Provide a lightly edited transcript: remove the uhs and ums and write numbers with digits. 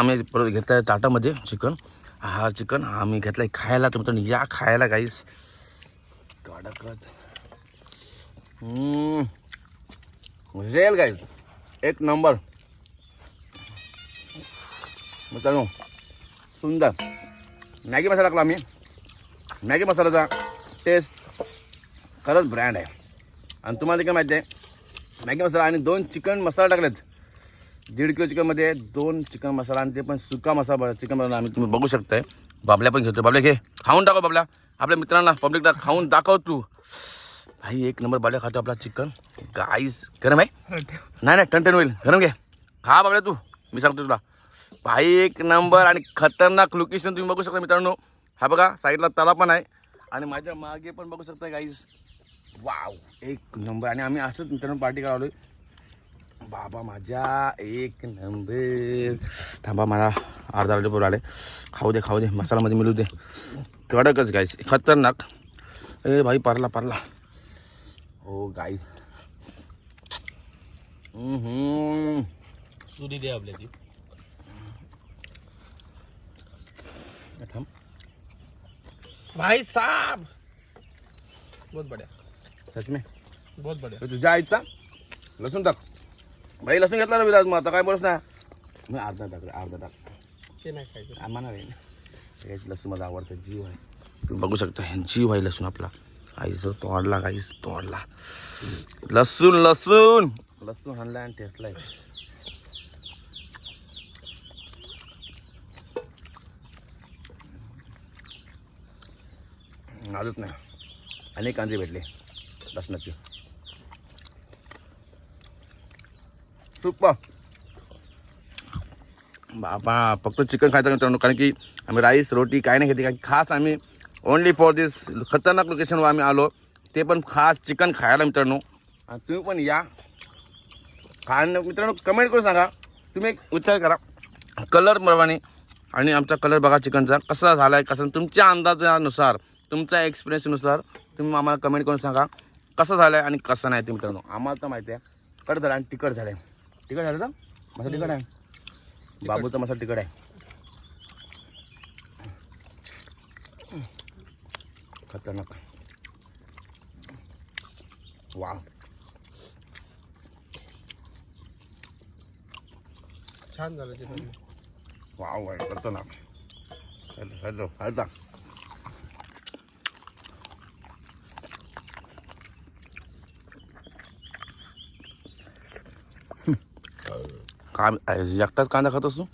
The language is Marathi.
आम्ही परत घेतला आहे ताटामध्ये चिकन. हा चिकन आम्ही घेतला आहे खायला. तर मित्रांनो या खायला गाईस. कडकच रेल गाईस, एक नंबर मित्रांनो, सुंदर. मॅगी मसाला टाकला आम्ही. मॅगी मसाल्याचा टेस्ट खरंच ब्रँड आहे. आणि तुम्हाला देखील माहिती आहे, मॅगी मसाला आणि 2 चिकन मसाला टाकलेत. 1.5 किलो चिकनमध्ये 2 चिकन मसाला आणि ते पण सुका मसाला चिकन मसाला आम्ही तुम्ही बघू शकताय. बाबल्या पण घेतो. बाबल्या घे, खाऊन टाकू बाबल्या. आपल्या मित्रांना पब्लिकला खाऊन दाखव तू. भाई एक नंबर बाबल्या खातो आपला चिकन. गाईस गरम आहे? नाही टन होईल. गरम घे, खा बाबल्या तू. मी सांगतो तुला भाई एक नंबर आणि खतरनाक लोकेशन तुम्ही बघू शकता मित्रांनो. हा बघा साईडला तलाव पण आहे आणि माझ्या मागे पण बघू शकता गाईस. वाव एक नंबर. आणि आम्ही असंच मित्रांनो पार्टी करावलोय. बाबा माझ्या एक नंबर. थांबा मला अर्धा लिटर आले. खाऊ दे मसाल्यामध्ये मिळू दे. कडकच गाईस, खतरनाक. ए भाई पारला हो गाई. सुरी दे आपल्या ती. थांब भाई साहब बहुत बढ़िया, सच में बहुत बढ़िया. तुझ्या आईचा लसूण टाक भाई. लसूण घेतला ना विराज. मग आता काय बोलस ना. मी अर्धा टाक. ते नाही खायचं. आम्हाला नाही. लसूण माझा आवडतं, जीव आहे. तुम्ही बघू शकता जीव आहे लसूण आपला. आईचं तोडला गाईस, तोडला. लसूण हाणला आणि टेस्टलाय. आजच नाही, अनेक कांदे भेटले लसणाचे. सुपर. बाबा फक्त चिकन खायचं मित्रांनो, कारण की आम्ही राईस रोटी काय नाही घेते. कारण खास आम्ही ओनली फॉर दिस खतरनाक लोकेशनवर आम्ही आलो, ते पण खास चिकन खायला मित्रांनो. आणि तुम्ही पण या खाणं मित्रांनो. कमेंट करून सांगा. तुम्ही एक विचार करा कलर प्रमाणे आणि आमचा कलर बघा चिकनचा कसा झाला आहे. कसं तुमच्या अंदाजानुसार, तुमच्या एक्सपिरियन्सनुसार तुम्ही आम्हाला कमेंट करून सांगा कसं झालं आहे आणि कसं नाही ते मित्रांनो. आम्हाला तर माहिती आहे कट झालं आणि तिखट झालं आहे. तिखट झालं तर मसाला तिखट आहे. बाबूचा मसाला तिखट आहे. खतरनाक. वा छान झालं ते. वाव वाईट खतरनाक. हॅलो काय एकटाच कांदा खातोस तू.